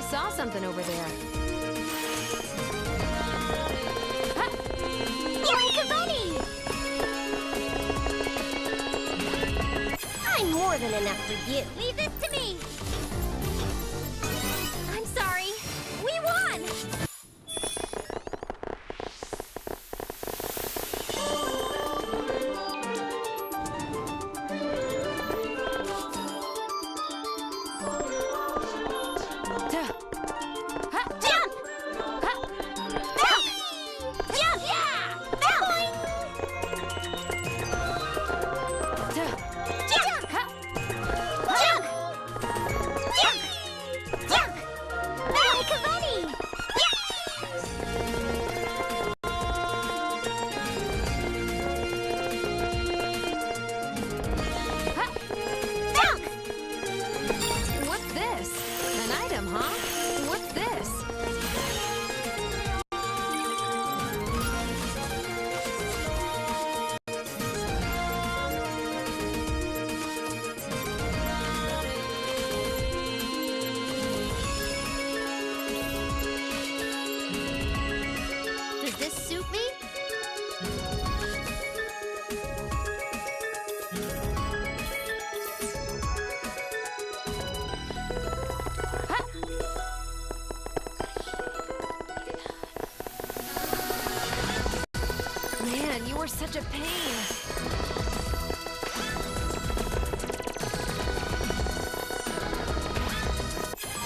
saw something over there. Like a bunny! I'm more than enough for you. Leave this to me! I'm sorry. We won! Does this suit me? Man, you were such a pain.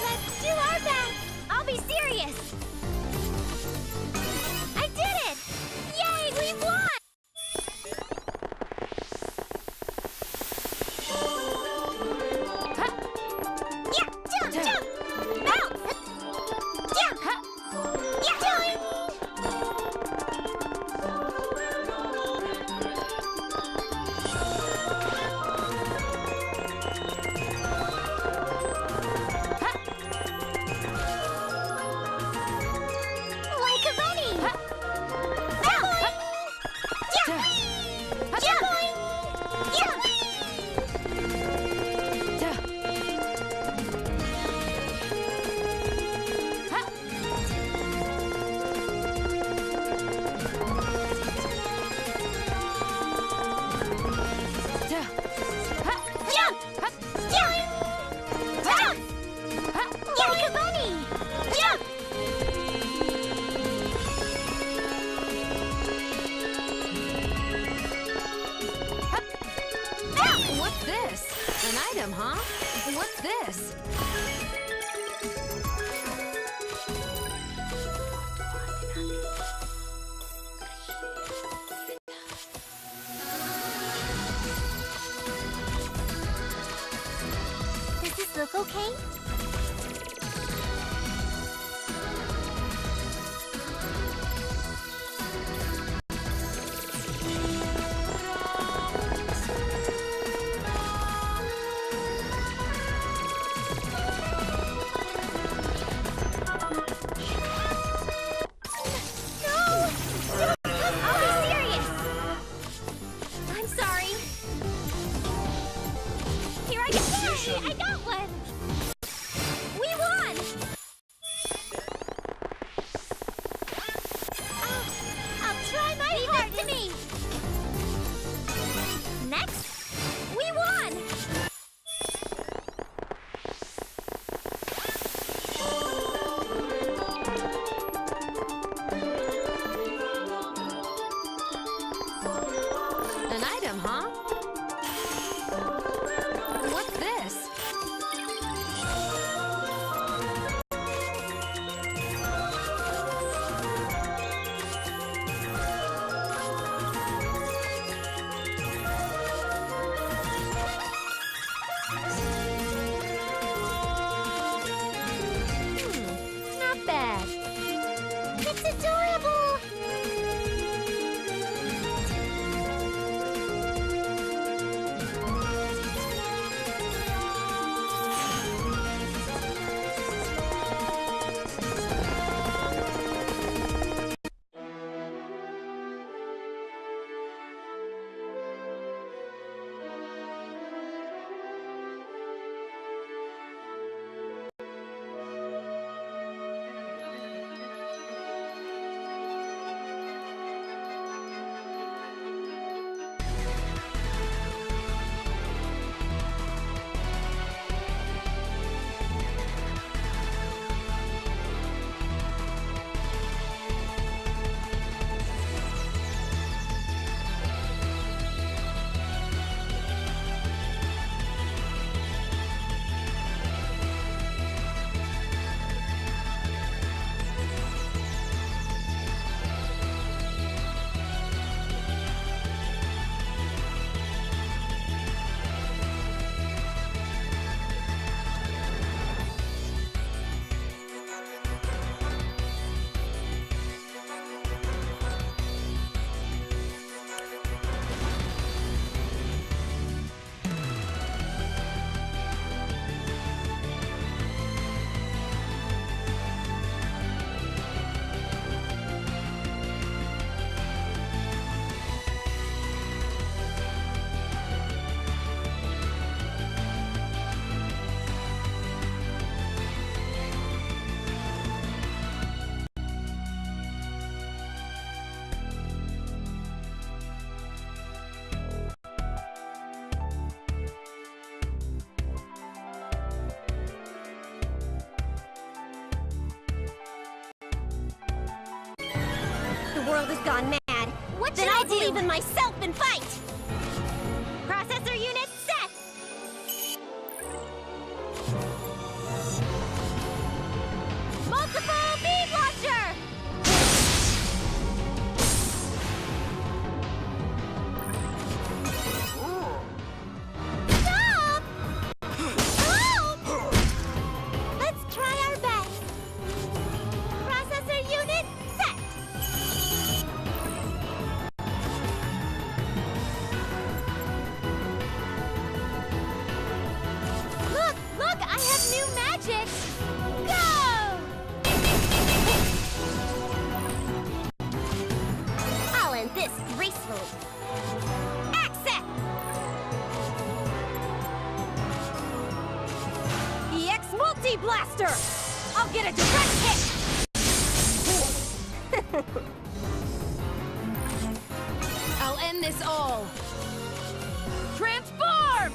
Let's do our best! I'll be serious! I did it! Yay, we won! Yeah, jump, jump! Bounce! Jump! Yeah, jump! Like a bunny! Bounce! Jump! Jump! Jump! Jump! Jump! Jump! Like a bunny! Jump! What's this? An item, huh? What's this? Does this look okay? No! I'll be serious! I'm sorry. Here I go! Yay! I got one! world has gone mad. What Then should I I'll do? believe in myself and fight! Processor unit set! Multiple beam launcher! Stop! Oh! Let's try our best. Processor unit set! Look! Look! I have new magic! Go! I'll end this gracefully. Access! EX Multi-Blaster! I'll get a direct hit! I'll end this all. Transform!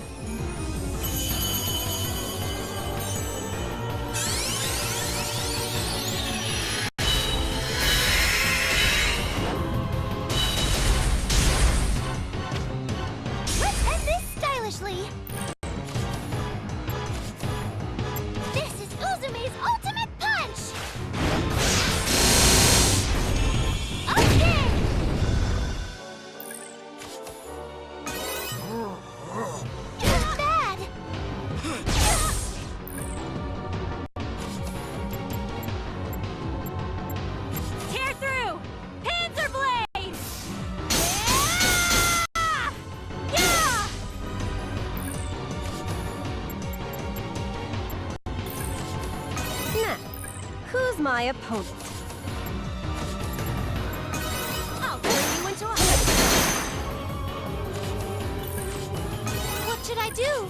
Let's end this stylishly. This is Uzume's ultimate punch! Okay! You're bad! Tear through! Panzer Blade! Yeah! Yeah! Now, who's my opponent? I'll turn you into a... What should I do?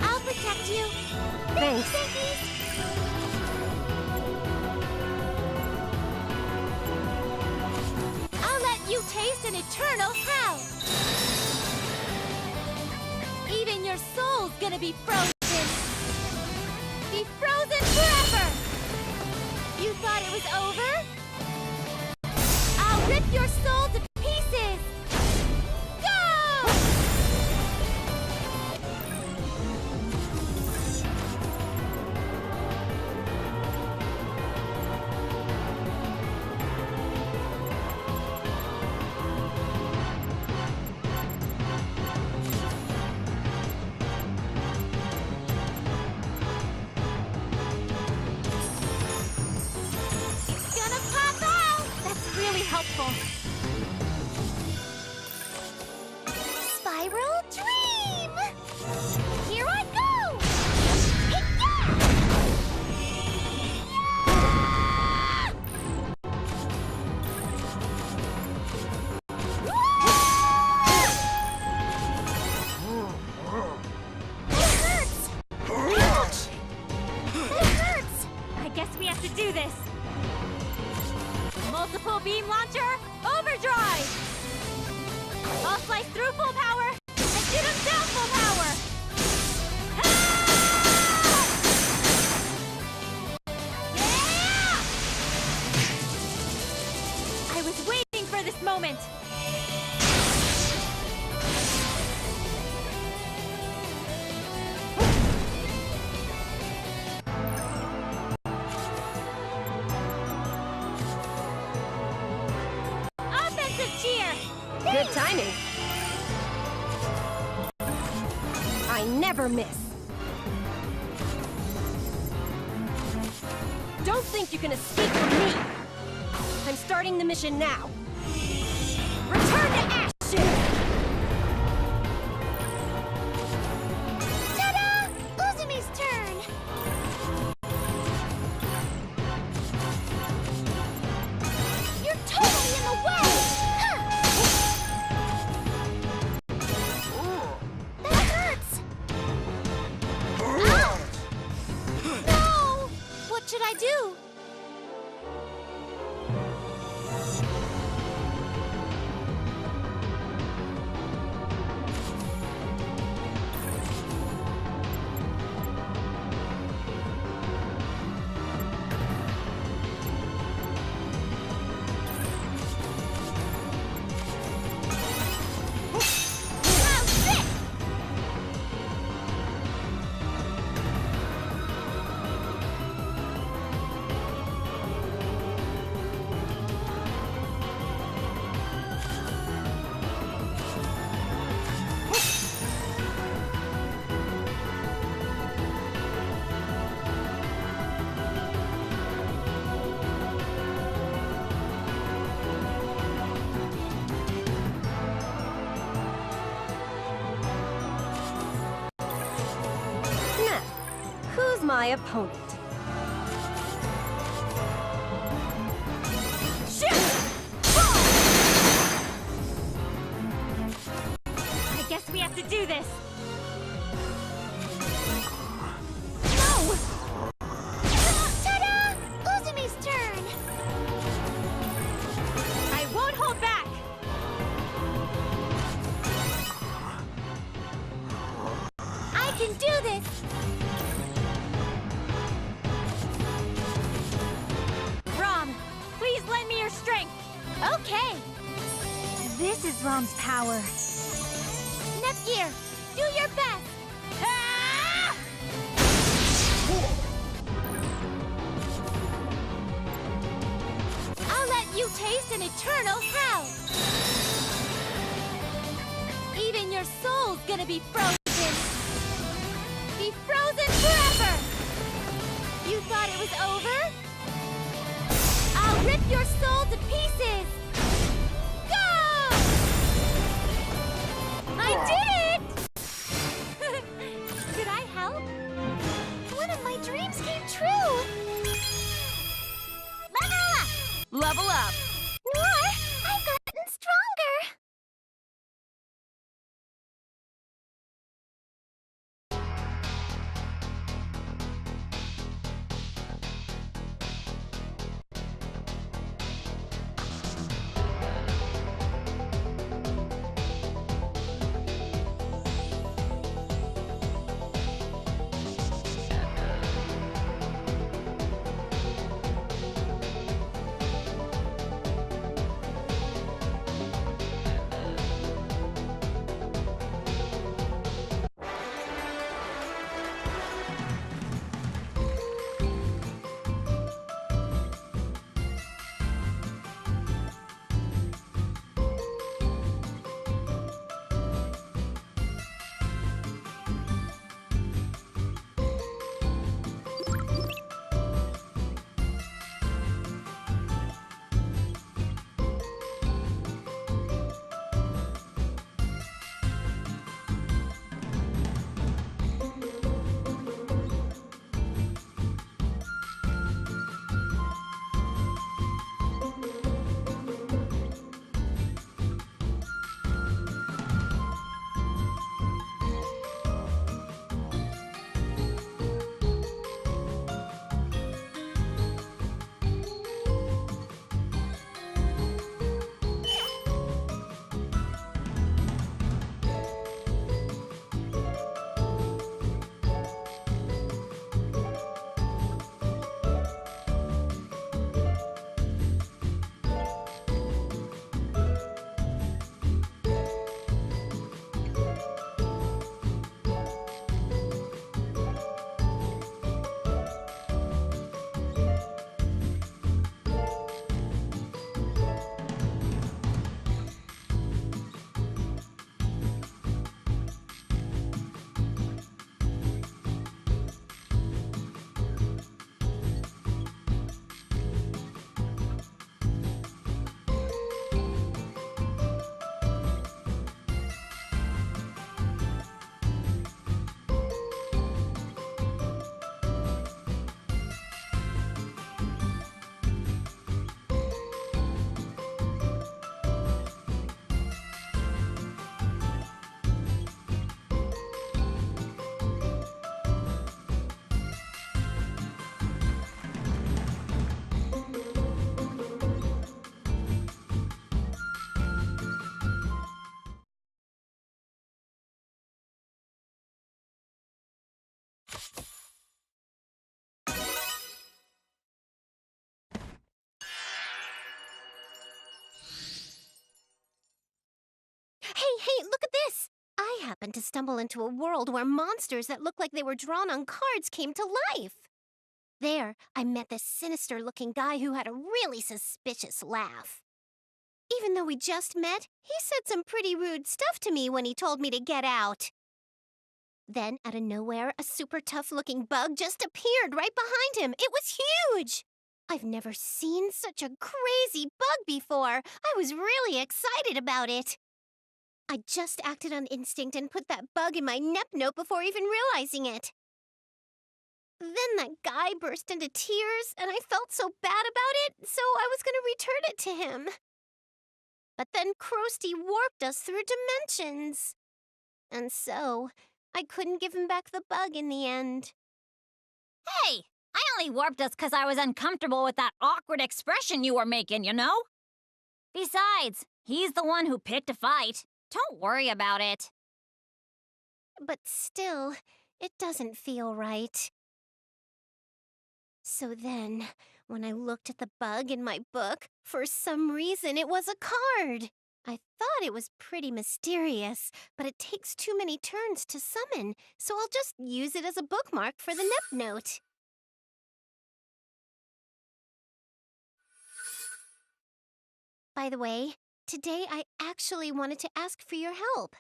I'll protect you. Thanks. I'll let you taste an eternal hell. Even your soul's gonna be frozen. Be frozen forever. You thought it was over? I'll rip your soul to pieces. Go! It's gonna pop out! That's really helpful. Spiral Dream! Here I go! It hurts! Ouch! It hurts! I guess we have to do this. Multiple beam launcher, overdrive! I'll slice through full power and shoot him down full power! Ah! Yeah! I was waiting for this moment! Offensive cheer! Good timing. I never miss. Don't think you can escape from me. I'm starting the mission now. Return to action! Ta-da! Uzume's turn! You're totally in the way! Huh. That hurts! Ouch! No! What should I do? my opponent. I guess we have to do this. No! Ta-da! Uzumi's turn! I won't hold back! I can do this! Rom, please lend me your strength! Okay! This is Rom's power. Nepgear, do your best! Ah! I'll let you taste an eternal hell! Even your soul's gonna be frozen! Be frozen forever! You thought it was over? I'll rip your soul to pieces! Go! I did it! Did I help? One of my dreams came true! Level up! Level up! What? I've gotten stronger! Hey, look at this! I happened to stumble into a world where monsters that looked like they were drawn on cards came to life. There, I met this sinister-looking guy who had a really suspicious laugh. Even though we just met, he said some pretty rude stuff to me when he told me to get out. Then, out of nowhere, a super tough-looking bug just appeared right behind him. It was huge! I've never seen such a crazy bug before. I was really excited about it. I just acted on instinct and put that bug in my Nep note before even realizing it. Then that guy burst into tears, and I felt so bad about it, so I was going to return it to him. But then Krusty warped us through dimensions. And so, I couldn't give him back the bug in the end. Hey, I only warped us because I was uncomfortable with that awkward expression you were making, you know? Besides, he's the one who picked a fight. Don't worry about it. But still, it doesn't feel right. So then, when I looked at the bug in my book, for some reason it was a card. I thought it was pretty mysterious, but it takes too many turns to summon, so I'll just use it as a bookmark for the Nep note. By the way, today I actually wanted to ask for your help.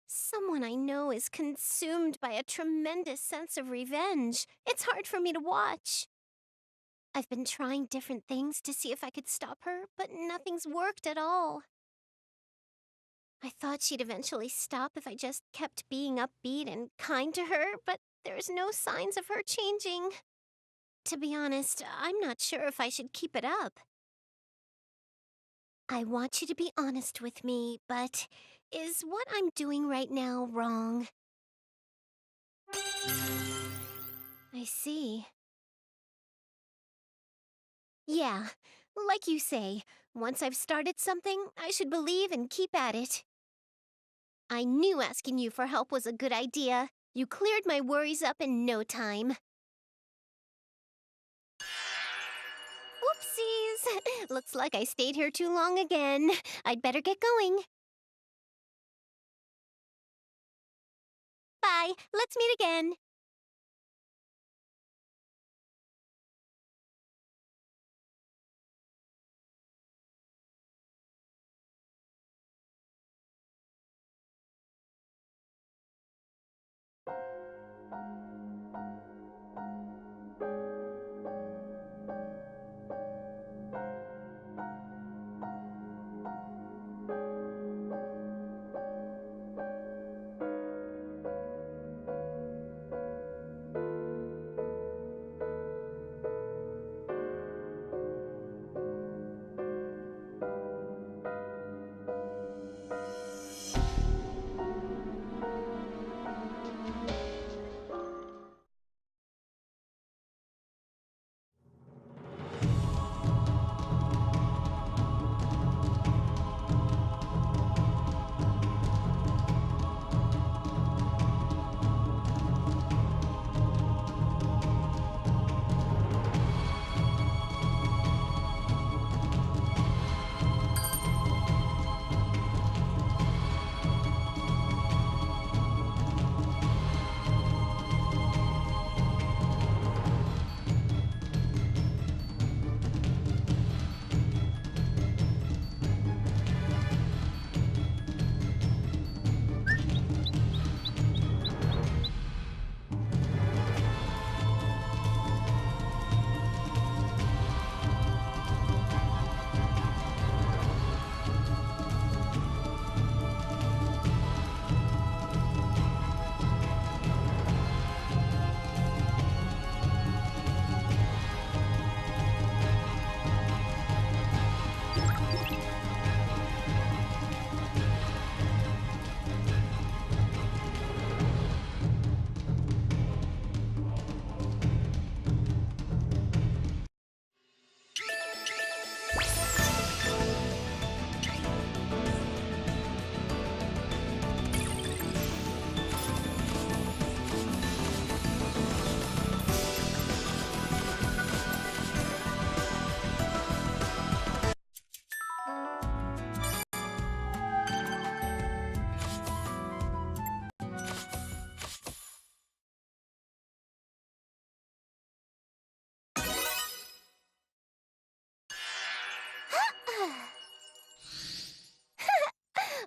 Someone I know is consumed by a tremendous sense of revenge. It's hard for me to watch. I've been trying different things to see if I could stop her, but nothing's worked at all. I thought she'd eventually stop if I just kept being upbeat and kind to her, but there's no signs of her changing. To be honest, I'm not sure if I should keep it up. I want you to be honest with me, but is what I'm doing right now wrong? I see. Yeah, like you say, once I've started something, I should believe and keep at it. I knew asking you for help was a good idea. You cleared my worries up in no time. Whoopsies! Looks like I stayed here too long again. I'd better get going. Bye. Let's meet again.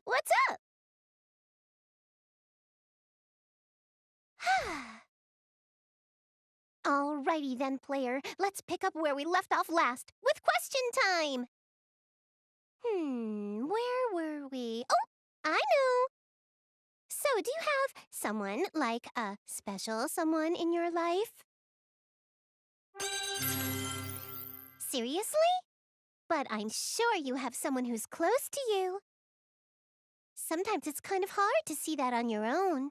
What's up? Alrighty then, player. Let's pick up where we left off last, with question time! Where were we? Oh, I know! So, do you have Someone like a special someone in your life? Seriously? But I'm sure you have someone who's close to you. Sometimes it's kind of hard to see that on your own.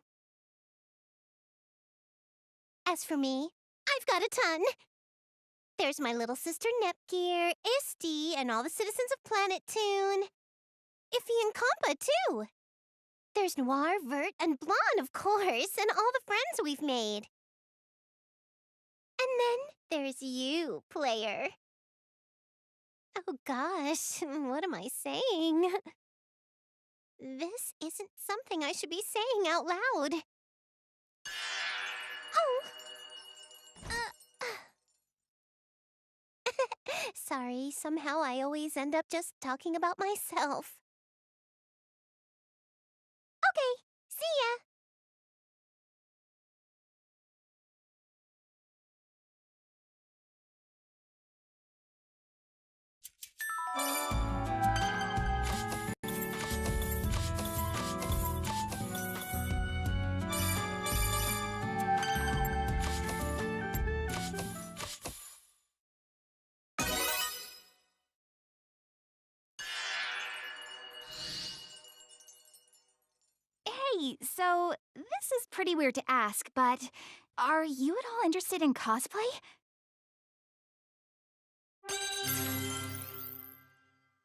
As for me, I've got a ton. There's my little sister VIIR, Isti, and all the citizens of Planet Toon. Iffy and Compa, too. There's Noir, Vert, and Blonde, of course, and all the friends we've made. And then there's you, player. Oh gosh, what am I saying? This isn't something I should be saying out loud. Oh! Sorry, somehow I always end up just talking about myself. Okay, see ya! Hey, so this is pretty weird to ask, but are you at all interested in cosplay?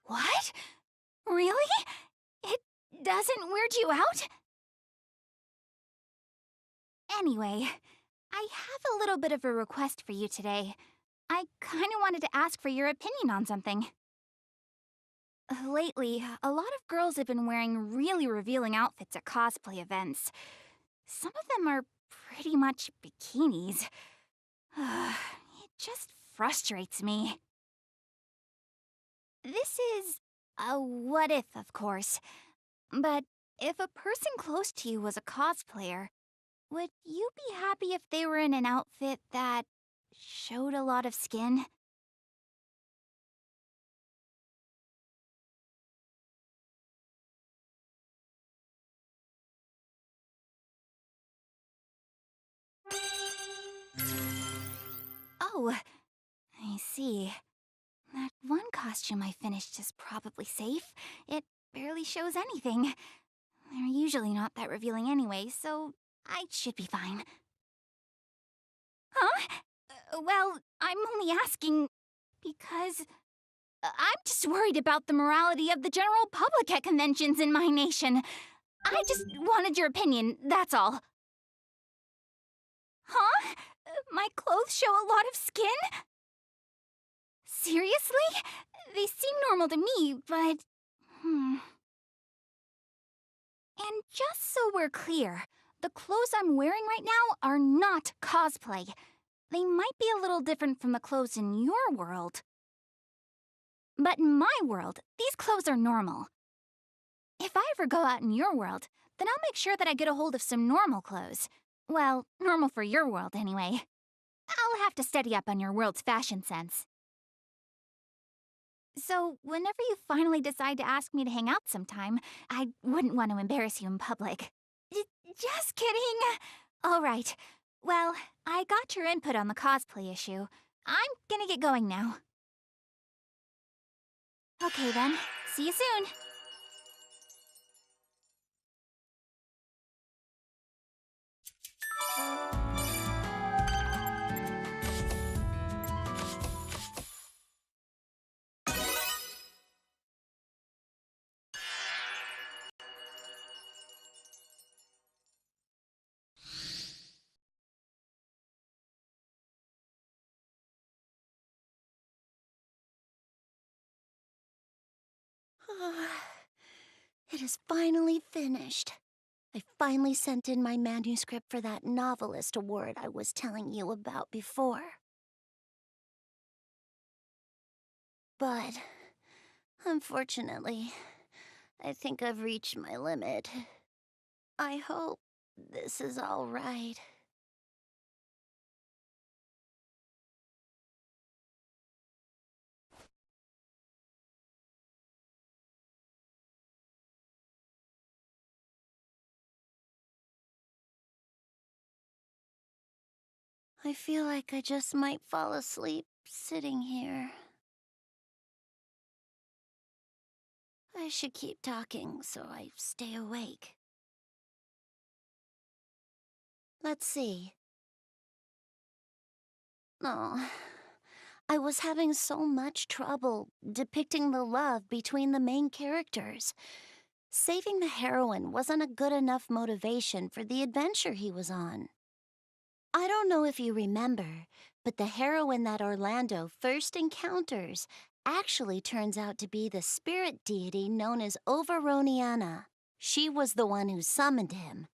What? Really? It doesn't weird you out? Anyway, I have a little bit of a request for you today. I kinda wanted to ask for your opinion on something. Lately, a lot of girls have been wearing really revealing outfits at cosplay events. Some of them are pretty much bikinis. It just frustrates me. This is a what if, of course. But if a person close to you was a cosplayer, would you be happy if they were in an outfit that showed a lot of skin? Oh, I see. That one costume I finished is probably safe. It barely shows anything. They're usually not that revealing anyway, so I should be fine. Huh? Well, I'm only asking because I'm just worried about the morality of the general public at conventions in my nation. I just wanted your opinion, that's all. Huh? My clothes show a lot of skin? Seriously? They seem normal to me, but... And just so we're clear, the clothes I'm wearing right now are not cosplay. They might be a little different from the clothes in your world. But in my world, these clothes are normal. If I ever go out in your world, then I'll make sure that I get a hold of some normal clothes. Well, normal for your world, anyway. I'll have to study up on your world's fashion sense. So, whenever you finally decide to ask me to hang out sometime, I wouldn't want to embarrass you in public. Just kidding! Alright, well, I got your input on the cosplay issue. I'm gonna get going now. Okay then, see you soon! It is finally finished. I finally sent in my manuscript for that novelist award I was telling you about before. But, unfortunately, I think I've reached my limit. I hope this is all right. I feel like I just might fall asleep sitting here. I should keep talking so I stay awake. Let's see. Oh, I was having so much trouble depicting the love between the main characters. Saving the heroine wasn't a good enough motivation for the adventure he was on. I don't know if you remember, but the heroine that Orlando first encounters actually turns out to be the spirit deity known as Overoniana. She was the one who summoned him.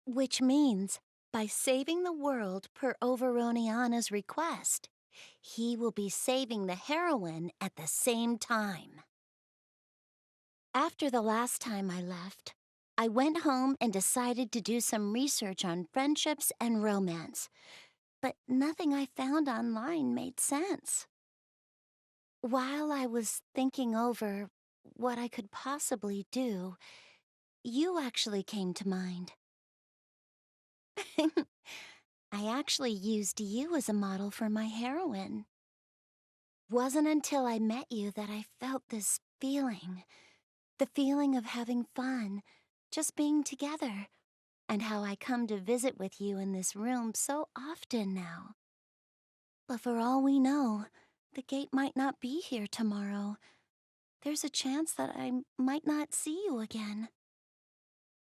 Which means, by saving the world per Overoniana's request, he will be saving the heroine at the same time. After the last time I left, I went home and decided to do some research on friendships and romance, but nothing I found online made sense. While I was thinking over what I could possibly do, you actually came to mind. I actually used you as a model for my heroine. Wasn't until I met you that I felt this feeling. The feeling of having fun, just being together, and how I come to visit with you in this room so often now. But for all we know, the gate might not be here tomorrow. There's a chance that I might not see you again.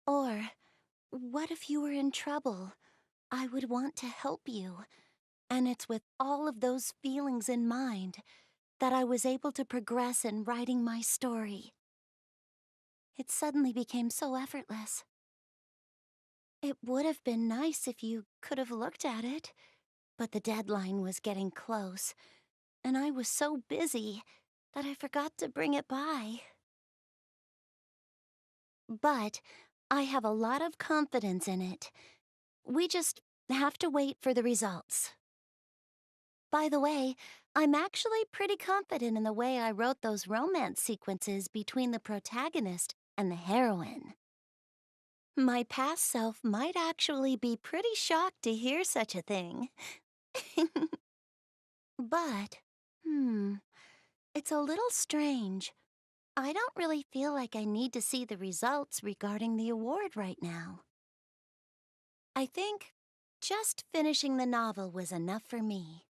Or, what if you were in trouble? I would want to help you. And it's with all of those feelings in mind that I was able to progress in writing my story. It suddenly became so effortless. It would have been nice if you could have looked at it, but the deadline was getting close, and I was so busy that I forgot to bring it by. But I have a lot of confidence in it. We just have to wait for the results. By the way, I'm actually pretty confident in the way I wrote those romance sequences between the protagonist and the heroine. My past self might actually be pretty shocked to hear such a thing. But, it's a little strange. I don't really feel like I need to see the results regarding the award right now. I think just finishing the novel was enough for me.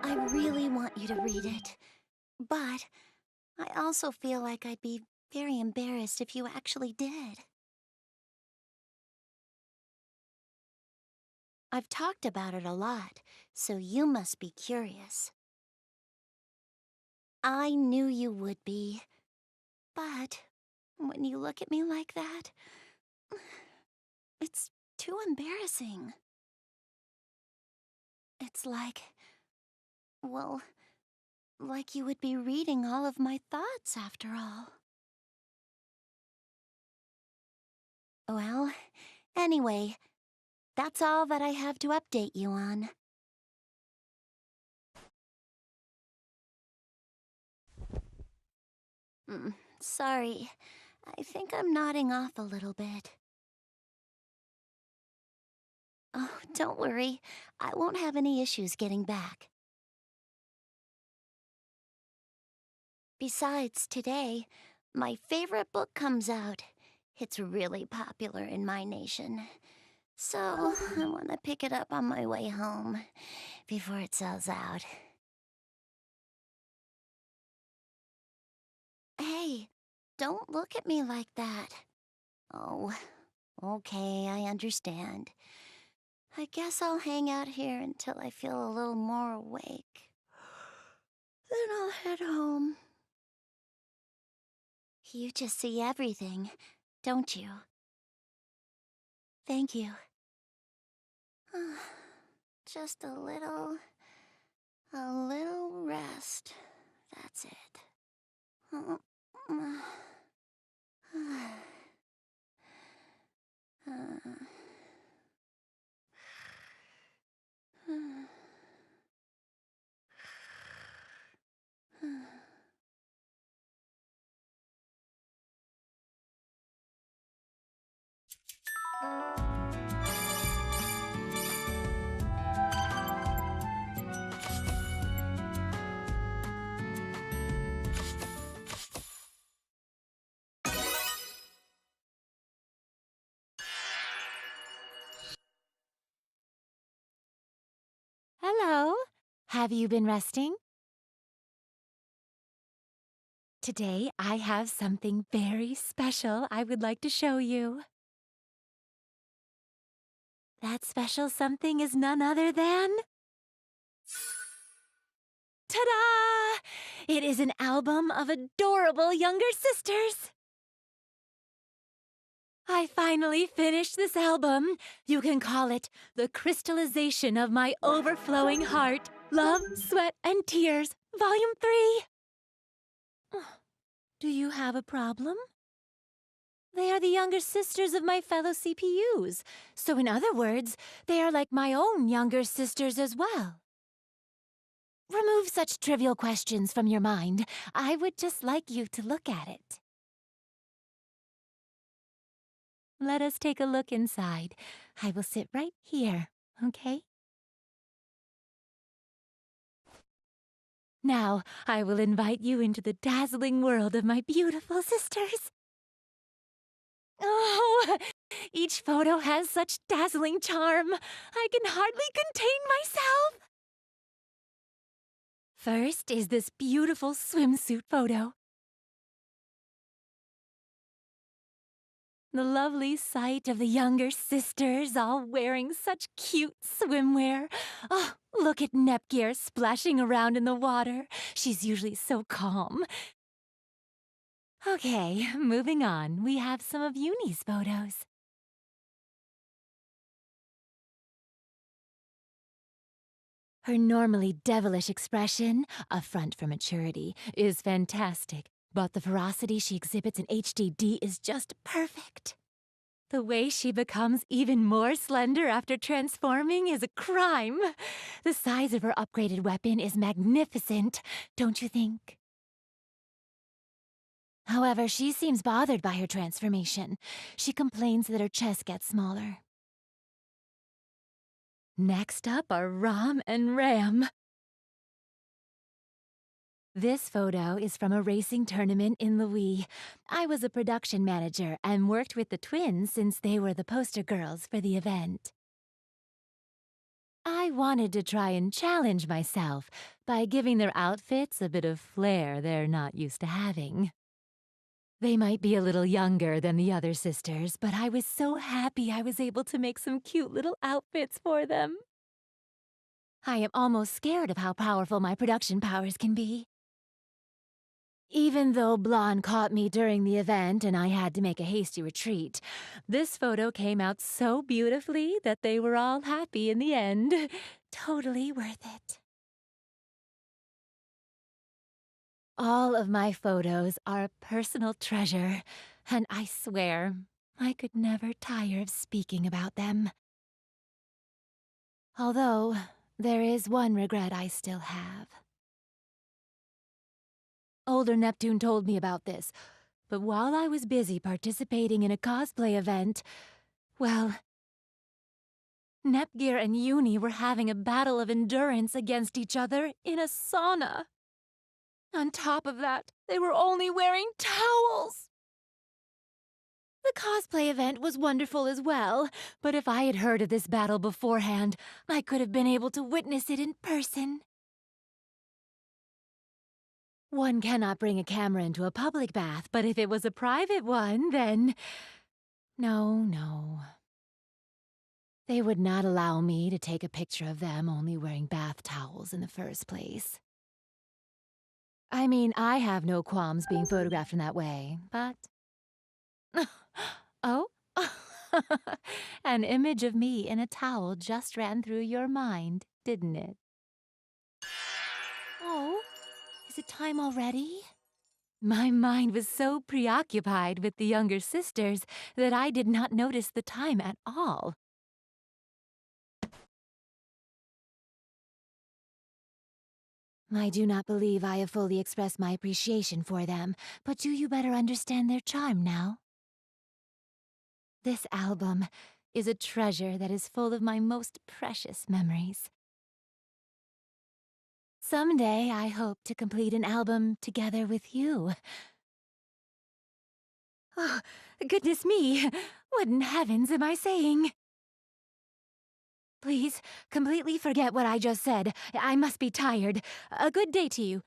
I really want you to read it, but I also feel like I'd be very embarrassed if you actually did. I've talked about it a lot, so you must be curious. I knew you would be, but when you look at me like that, it's too embarrassing. It's well, like you would be reading all of my thoughts after all. Well, anyway, that's all that I have to update you on. Sorry, I think I'm nodding off a little bit. Oh, don't worry, I won't have any issues getting back. Besides, today, my favorite book comes out. It's really popular in my nation. So, I want to pick it up on my way home before it sells out. Hey, don't look at me like that. Oh, okay, I understand. I guess I'll hang out here until I feel a little more awake. Then I'll head home. You just see everything, don't you? Thank you. Just a little rest. That's it. Have you been resting? Today, I have something very special I would like to show you. That special something is none other than... Ta-da! It is an album of adorable younger sisters. I finally finished this album. You can call it the crystallization of my overflowing heart. Love, Sweat, and Tears, Volume 3. Do you have a problem? They are the younger sisters of my fellow CPUs. So in other words, they are like my own younger sisters as well. Remove such trivial questions from your mind. I would just like you to look at it. Let us take a look inside. I will sit right here, okay? Now, I will invite you into the dazzling world of my beautiful sisters. Oh, each photo has such dazzling charm. I can hardly contain myself. First is this beautiful swimsuit photo. The lovely sight of the younger sisters all wearing such cute swimwear. Oh, look at Nepgear splashing around in the water. She's usually so calm. Okay, moving on. We have some of Uni's photos. Her normally devilish expression, a front for maturity, is fantastic. But the ferocity she exhibits in HDD is just perfect. The way she becomes even more slender after transforming is a crime. The size of her upgraded weapon is magnificent, don't you think? However, she seems bothered by her transformation. She complains that her chest gets smaller. Next up are Rom and Ram. This photo is from a racing tournament in Louis. I was a production manager and worked with the twins since they were the poster girls for the event. I wanted to try and challenge myself by giving their outfits a bit of flair they're not used to having. They might be a little younger than the other sisters, but I was so happy I was able to make some cute little outfits for them. I am almost scared of how powerful my production powers can be. Even though Blonde caught me during the event and I had to make a hasty retreat, this photo came out so beautifully that they were all happy in the end. Totally worth it. All of my photos are a personal treasure, and I swear I could never tire of speaking about them. Although, there is one regret I still have. Older Neptune told me about this, but while I was busy participating in a cosplay event, well, Nepgear and Uni were having a battle of endurance against each other in a sauna. On top of that, they were only wearing towels. The cosplay event was wonderful as well, but if I had heard of this battle beforehand, I could have been able to witness it in person. One cannot bring a camera into a public bath, but if it was a private one, then... No. They would not allow me to take a picture of them only wearing bath towels in the first place. I mean, I have no qualms being photographed in that way, but... Oh? An image of me in a towel just ran through your mind, didn't it? Oh, is it time already? My mind was so preoccupied with the younger sisters that I did not notice the time at all. I do not believe I have fully expressed my appreciation for them, but do you better understand their charm now? This album is a treasure that is full of my most precious memories. Someday I hope to complete an album together with you. Oh, goodness me! What in heavens am I saying? Please, completely forget what I just said. I must be tired. A good day to you.